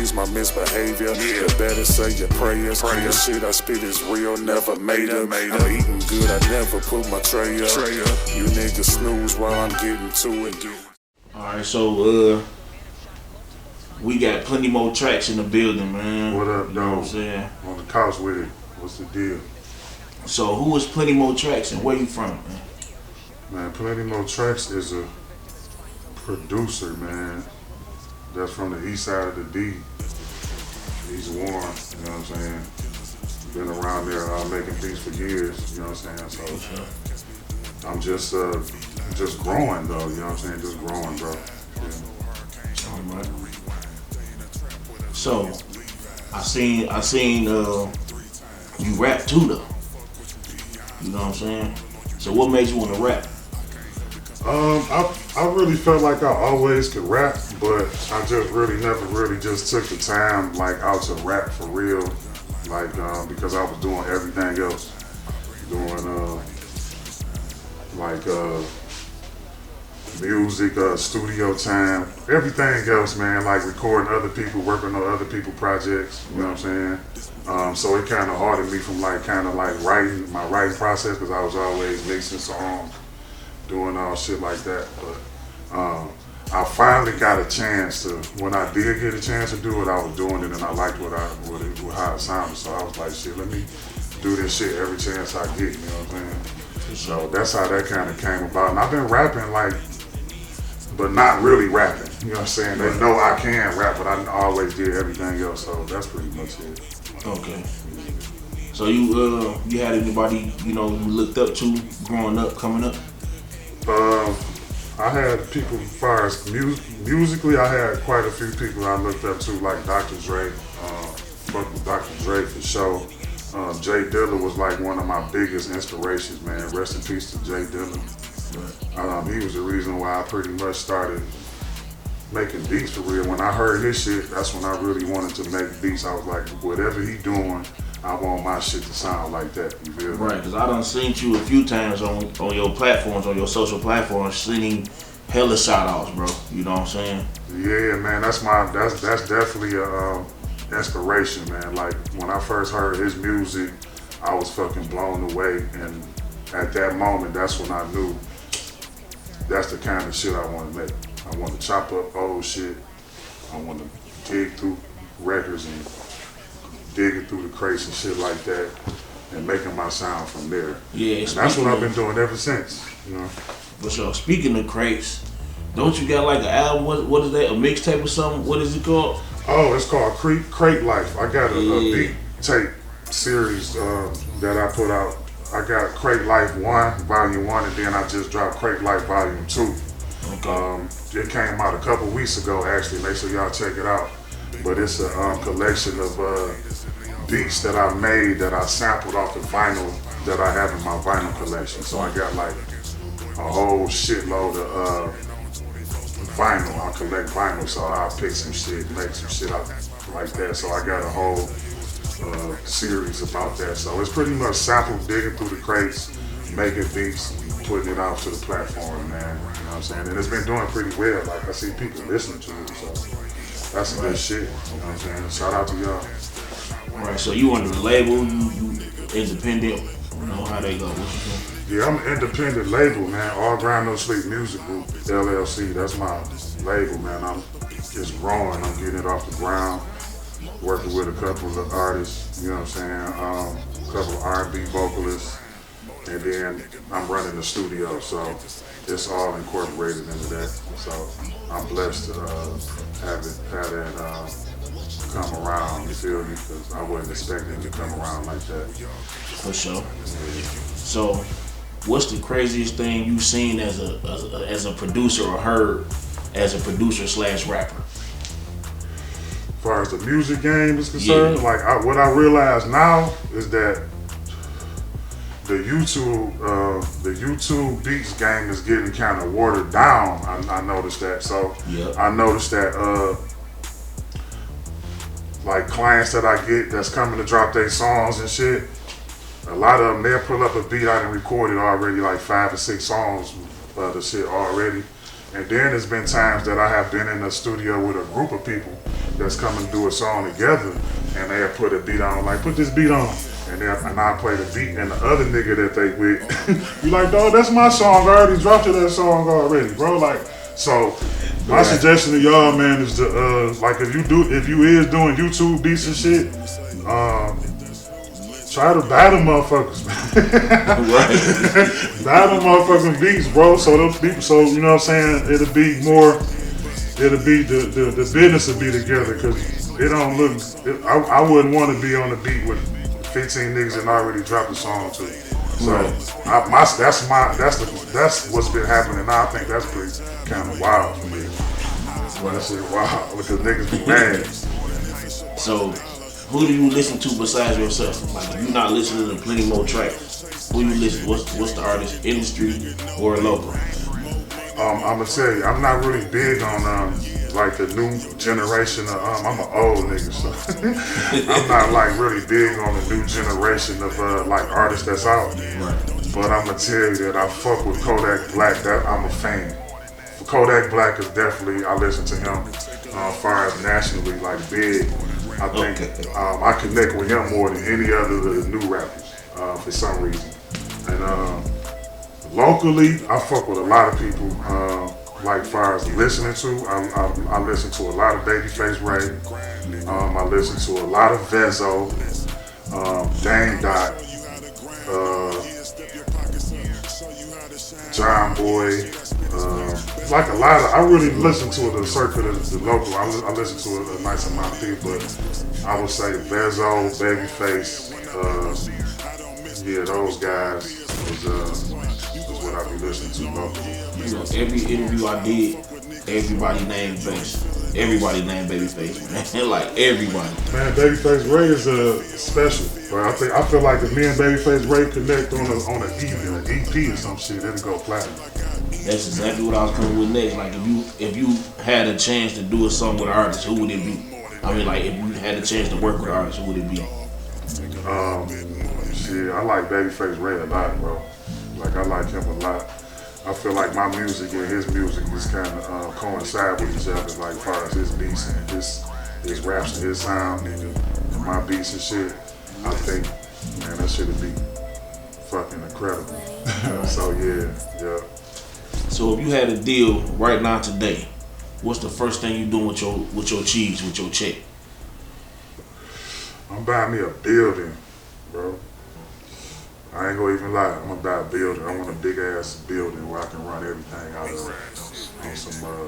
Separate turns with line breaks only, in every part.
excuse my misbehavior. You better say your prayers. The shit I spit is real, never made up. I'm eating good, I never put my tray up. You niggas snooze while I'm getting to it.
Alright, so we got plenty more Trackz in the building, man.
What up,
you know
dog?
What I'm saying?
On the couch with it. What's the deal?
So who is Plenty More Trackz and where you from, man?
Man, Plenty More Trackz is a producer, man. That's from the east side of the D. He's Warren, you know what I'm saying? Been around there making beats for years, you know what I'm saying? So I'm just growing though, you know what I'm saying? Just growing, bro. Yeah.
Alright. So I seen you rap too though. You know what I'm saying? So what made you want to rap?
I really felt like I always could rap, but I just really never really just took the time like out to rap for real, like because I was doing everything else, doing music, studio time, everything else, man, like recording other people, working on other people's projects, you know what I'm saying? So it kind of halted me from like writing, my writing process, because I was always mixing songs, doing all shit like that. But I finally got a chance to, when I did get a chance to do it, I was doing it and I liked how it sounded. So I was like, shit, let me do this shit every chance I get, you know what I'm saying? So that's how that kind of came about. And I've been rapping but not really rapping, you know what I'm saying? They know I can rap, but I always did everything else, so that's pretty much it.
Okay. So you had anybody, you looked up to growing up, coming up?
I had people, as far as musically, I had quite a few people I looked up to, like Dr. Dre, fuck with Dr. Dre for sure. J DILLA was like one of my biggest inspirations, man. Rest in peace to J DILLA. He was the reason why I pretty much started making beats for real. When I heard his shit, that's when I really wanted to make beats. I was like, whatever he doing, I want my shit to sound like that, you feel me?
Right, because I done seen you a few times on your platforms, on your social platforms, sending hella shout outs, bro. You know what I'm saying?
Yeah, man, that's definitely a inspiration, man. Like, when I first heard his music, I was fucking blown away, and at that moment, that's when I knew that's the kind of shit I want to make. I want to chop up old shit. I want to dig through records and digging through the crates and shit like that, and making my sound from there.
Yeah,
and that's what I've been doing ever since, you know.
For sure. Speaking of crates, don't you got like an album? What is that? A mixtape or something? What is it called?
Oh, it's called Crate Life. I got a beat tape series that I put out. I got Crate Life 1, Volume 1, and then I just dropped Crate Life Volume 2.
Okay.
It came out a couple weeks ago, actually. Make sure y'all check it out. But it's a collection of beats that I made that I sampled off the vinyl that I have in my vinyl collection. So I got like a whole shitload of vinyl. I collect vinyl, so I'll pick some shit, make some shit out like that. So I got a whole series about that. So it's pretty much sample digging through the crates, making beats, putting it out to the platform, man. You know what I'm saying? And it's been doing pretty well. Like, I see people listening to it, so that's some good shit. You know what I'm saying? Shout out to y'all.
Alright, so you under the label, you independent, you know how they go, what you doing?
Yeah, I'm an independent label, man. All Grind No Sleep Music Group, LLC, that's my label, man. I'm just growing, I'm getting it off the ground, working with a couple of artists, you know what I'm saying, a couple of R&B vocalists, and then I'm running the studio, so it's all incorporated into that. So I'm blessed to have that come around, you feel me? Because I wasn't expecting it to come around like that.
For sure. Yeah. So, what's the craziest thing you've seen as a producer or heard as a producer / rapper?
As far as the music game is concerned, what I realize now is that the YouTube beats game is getting kind of watered down. I noticed that. So I noticed that like clients that I get that's coming to drop their songs and shit, a lot of them, they'll pull up a beat I done recorded already, like 5 or 6 songs of the shit already, And then there's been times that I have been in a studio with a group of people that's coming to do a song together, and they have put a beat on, like, put this beat on. And I play the beat, and the other nigga that they with, you like, dog, that's my song. I already dropped you that song already, bro. Like, so my suggestion to y'all, man, is to like if you is doing YouTube beats and shit, try to battle motherfuckers, man.
Right.
Battle motherfucking beats, bro. So those people, so you know what I'm saying, it'll be the business will be together, because it don't look. I wouldn't want to be on the beat with 15 niggas and already dropped a song to. So that's what's been happening now. I think that's pretty kind of wild for me. That shit wild because niggas be mad.
So, who do you listen to besides yourself? Like, if you're not listening to plenty more tracks, who you listen? What's the artist, industry or local?
I'm gonna tell you, I'm not really big on like the new generation of, I'm an old nigga, so I'm not like really big on the new generation of like artists that's out.
Right.
But I'm gonna tell you that I fuck with Kodak Black. That I'm a fan. Kodak Black is definitely, I listen to him as far as nationally, like big. I think I connect with him more than any other of the new rappers for some reason. And locally, I fuck with a lot of people. Like far as listening to, I listen to a lot of Babyface Ray. I listen to a lot of Vezo, Dame Dot, John Boy. Like a lot of, I really listen to the circuit of the local. I listen to a nice amount of people, but I would say Vezo, Babyface, yeah, those guys was what I be listening to locally.
You know, every interview I did, everybody named Face. Everybody named Babyface, man. Like everybody. Man,
Babyface Ray is special. But I feel like if me and Babyface Ray connect on an EP or some shit, it'll go platinum.
That's exactly what I was coming with next. Like if you had a chance to do a song with an artist, who would it be? I mean, like if you had a chance to work with an artist, who would it be?
Shit, I like Babyface Ray a lot, bro. Like I like him a lot. I feel like my music and his music just kind of coincide with each other, like as far as his beats and his raps and his sound and my beats and shit. I think, man, that shit'd be fucking incredible. So yeah.
So if you had a deal right now today, what's the first thing you doing with your cheese, with your check?
I'm buying me a building, bro. I ain't gonna even lie, I'm gonna buy a building. I want a big ass building where I can run everything out of on some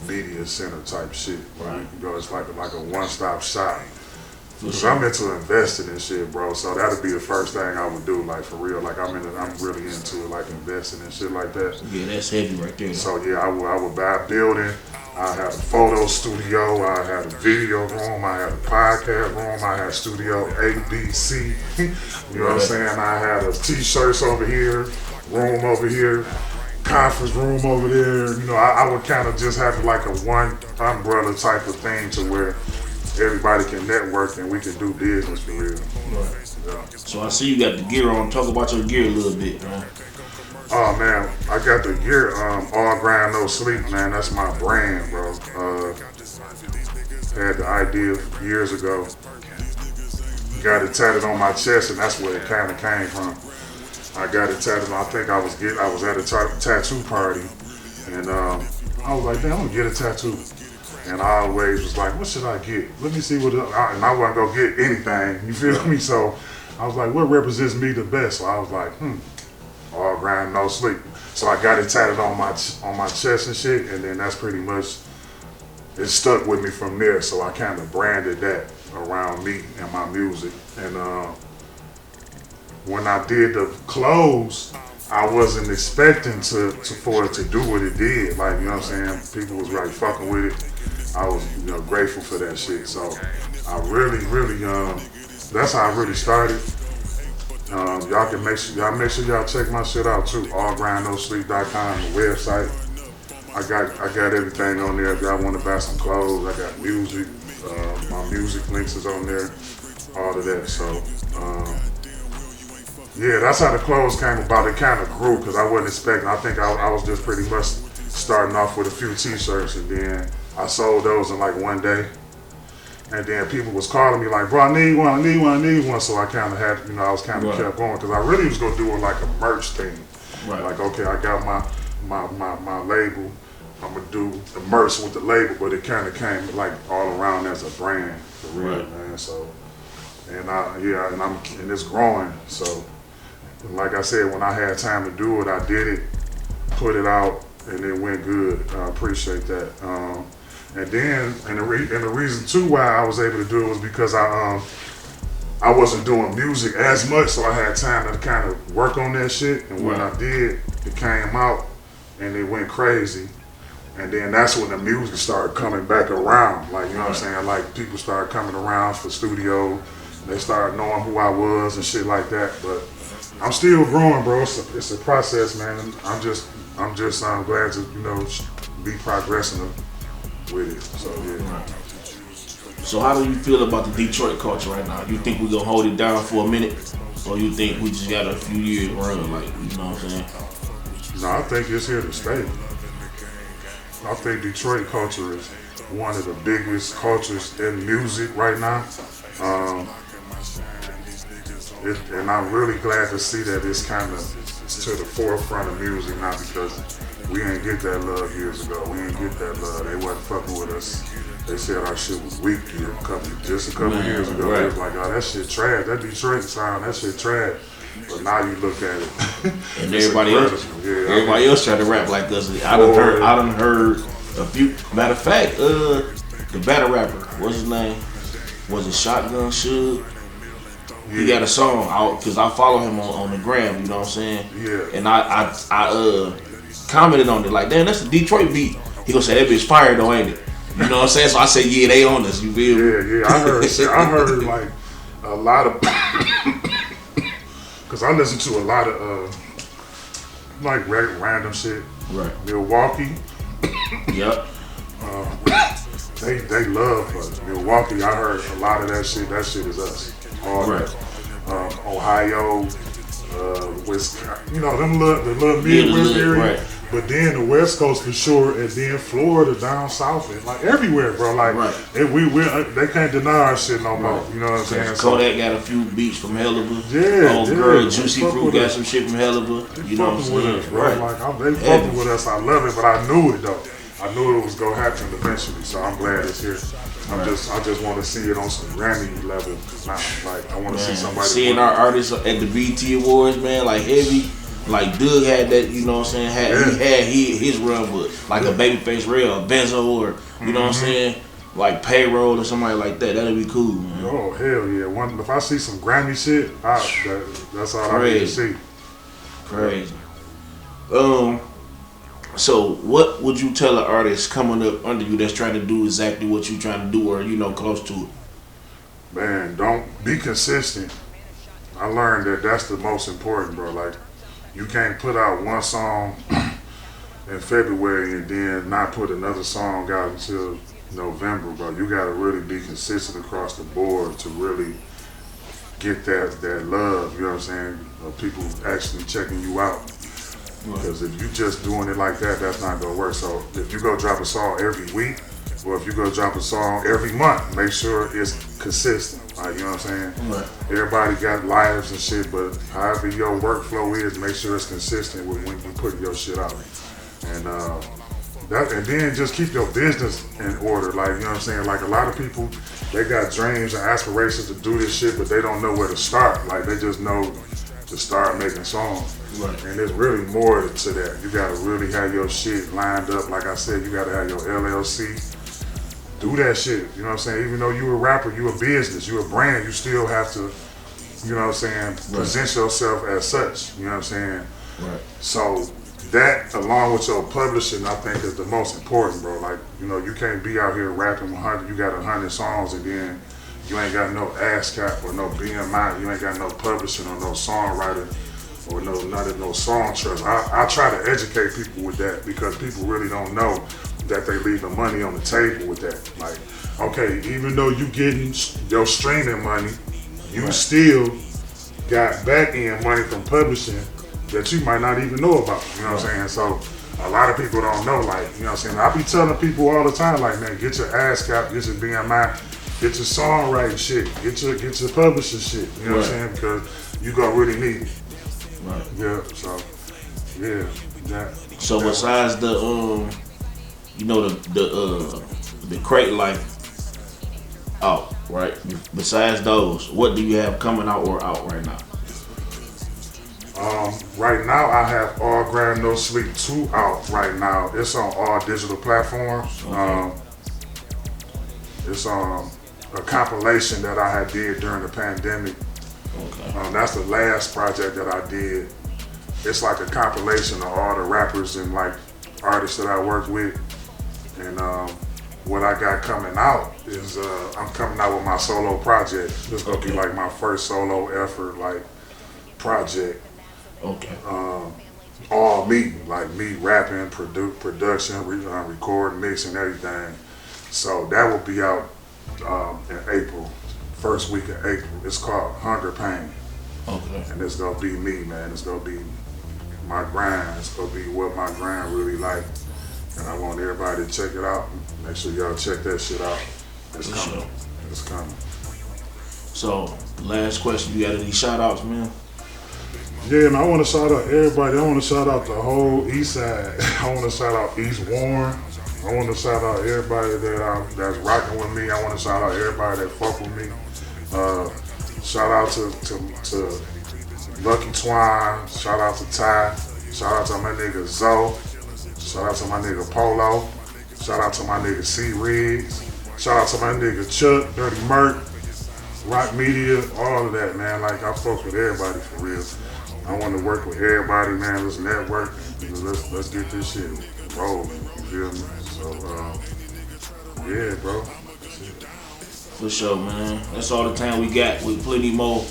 media center type shit. Where we can go, it's like a one-stop shop. Cause I'm into investing in shit, bro. So that'd be the first thing I would do, like for real. Like I'm really into it, like investing and shit like that.
Yeah, that's heavy right there.
So yeah, I would buy a building. I had a photo studio. I had a video room. I had a podcast room. I had studio A, B, C. You know what I'm saying? I had a t-shirts over here, room over here, conference room over there. You know, I would kind of just have like a one umbrella type of thing to where everybody can network and we can do business for real.
Right. Yeah. So I see you got the gear on. Talk about your gear a little bit, man.
Oh man, I got the gear, all grind, no sleep, man. That's my brand, bro. Had the idea years ago. Got it tatted on my chest, and that's where it kind of came from. I got it tatted on. I think I was at a tattoo party, and I was like, damn, I'm gonna get a tattoo. And I always was like, what should I get? Let me see what, and I wasn't gonna get anything, you feel me? So I was like, what represents me the best? So I was like, all grind, no sleep. So I got it tatted on my chest and shit, and then that's pretty much, it stuck with me from there. So I kind of branded that around me and my music. And when I did the clothes, I wasn't expecting for it to do what it did. Like, you know what I'm saying? People was like fucking with it. I was, grateful for that shit. So I really, that's how I really started. Y'all can make sure y'all check my shit out too. allgrindnosleep.com, the website. I got everything on there. If y'all want to buy some clothes, I got music. My music links is on there. All of that. So yeah, that's how the clothes came about. It kind of grew because I wasn't expecting. I think I was just pretty much starting off with a few t-shirts, and then I sold those in like one day. And then people was calling me like, bro, I need one. So I kind of had, I was kind of kept going because I really was gonna do it like a merch thing.
Right.
Like, okay, I got my label. I'm gonna do the merch with the label, but it kind of came like all around as a brand for real, man. So, and and it's growing. So, like I said, when I had time to do it, I did it, put it out, and it went good. I appreciate that. And then, the reason too why I was able to do it was because I wasn't doing music as much, so I had time to kind of work on that shit. And when I did, it came out, and it went crazy. And then that's when the music started coming back around. Like, you know what I'm saying? Like, people started coming around for studio. They started knowing who I was and shit like that. But I'm still growing, bro. It's a process, man. I'm just glad to, be progressing with it. So, yeah.
So how do you feel about the Detroit culture right now? You think we're gonna hold it down for a minute? Or you think we just got a few years run, like, you know what I'm saying?
No, I think it's here to stay. I think Detroit culture is one of the biggest cultures in music right now. And I'm really glad to see that it's kind of to the forefront of music now, because we ain't get that love years ago. We ain't get that love. They wasn't fucking with us. They said our shit was weak just a couple years ago. Right. They was like, oh, that shit trash. That Detroit sound, that shit trash. But now you look at it,
and everybody else try to rap like us. I done heard a few. Matter of fact, the battle rapper, what's his name? Was it Shotgun Suge? Yeah. He got a song out because I follow him on the gram. You know what I'm saying?
Yeah.
And I commented on it like, damn, that's the Detroit beat. He gonna say that bitch fire though, ain't it? You know what I'm saying? So I said, yeah, they on us. You feel me?
Yeah. I heard like a lot of. Cause I listen to a lot of like random shit.
Right.
Milwaukee.
Yep.
They love us. Milwaukee. I heard a lot of that shit. That shit is us. All that. Ohio. Wisconsin. Them the little Midwest area. Right. But then the West Coast for sure, and then Florida down south, and like everywhere, bro. Like they can't deny our shit no more. You know what I'm saying?
Kodak got a few beats from Helliver.
Yeah,
girl Juicy Fruit got some shit from Helliver. You know what I'm saying?
With us, bro. Right. Like they fucking with us. I love it, but I knew it though. I knew it was gonna happen eventually. So I'm glad it's here. I just want to see it on some Grammy level now. Like I want to see somebody
seeing our artists at the BET Awards, man. Like Heavy. Like Doug had that, you know what I'm saying? He had his run, but like a Babyface Rail, a Benzo, or you know what I'm saying? Like Payroll or somebody like that. That'd be cool, man.
Oh hell yeah! If I see some Grammy shit, that's all I need to see.
Crazy. So what would you tell an artist coming up under you that's trying to do exactly what you trying to do, or close to it?
Man, don't be consistent. I learned that that's the most important, bro. Like. You can't put out one song in February and then not put another song out until November, bro. You gotta really be consistent across the board to really get that love, you know what I'm saying? People actually checking you out. Because if you just doing it like that, that's not gonna work. So if you go drop a song every week, or if you go drop a song every month, make sure it's consistent. Like, you know what I'm saying?
Right.
Everybody got lives and shit, but however your workflow is, make sure it's consistent with when you put your shit out. And and then just keep your business in order. Like, you know what I'm saying? Like a lot of people, they got dreams and aspirations to do this shit, but they don't know where to start. Like they just know to start making songs.
Right.
And there's really more to that. You gotta really have your shit lined up. Like I said, you gotta have your LLC. Do that shit, you know what I'm saying? Even though you a rapper, you a business, you a brand, you still have to, you know what I'm saying, present yourself as such, you know what I'm saying?
Right.
So that, along with your publishing, I think is the most important, bro. Like, you can't be out here rapping 100, you got 100 songs and then you ain't got no ASCAP or no BMI, you ain't got no publishing or no songwriter or no song trust. I try to educate people with that because people really don't know that they leave the money on the table with that. Like, okay, even though you getting your streaming money, you still got back end money from publishing that you might not even know about. You know what I'm saying? So a lot of people don't know, like, you know what I'm saying? I be telling people all the time, like, man, get your ass capped, get your BMI, get your songwriting shit, get your publishing shit, you know what I'm saying? Because you gonna really need it.
Right.
Yeah, so, yeah.
So besides the, you know, the crate life out, right? Besides those, what do you have coming out or out right now?
Right now, I have All Grind No Sleep 2 out right now. It's on all digital platforms.
Okay.
It's a compilation that I had did during the pandemic.
Okay.
That's the last project that I did. It's like a compilation of all the rappers and like artists that I worked with. And what I got coming out is I'm coming out with my solo project. This is gonna be like my first solo effort, like project.
Okay.
All me, like me rapping, production, recording, mixing, everything. So that will be out in April, first week of April. It's called Hunger Pain.
Okay.
And it's gonna be me, man. It's gonna be my grind. It's gonna be what my grind really like. And I want everybody to check it out. Make sure y'all check that shit out. It's coming.
Sure.
It's coming.
So, last question, you got any shout outs, man?
Yeah, and I want to shout out everybody. I want to shout out the whole East Side. I want to shout out East Warren. I want to shout out everybody that's rocking with me. I want to shout out everybody that fuck with me. Shout out to Lucky Twine. Shout out to Ty. Shout out to my nigga Zoe. Shout out to my nigga Polo. Shout out to my nigga C Riggs. Shout out to my nigga Chuck, Dirty Merc, Rock Media, all of that, man. Like, I fuck with everybody for real. I want to work with everybody, man. Let's network. Let's get this shit rolling. You feel me? So, yeah, bro.
For sure, man. That's all the time we got. With plenty more.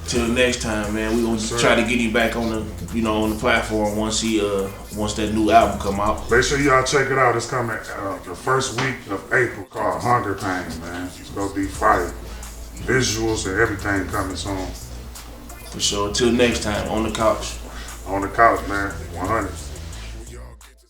Till next time, man. We gonna just try to get him back on the, you know, on the platform once that new album come out.
Make sure y'all check it out. It's coming the first week of April, called Hunger Pain, man. It's gonna be fire. Visuals and everything coming soon.
For sure. Till next time, on the couch.
On the couch, man. 100.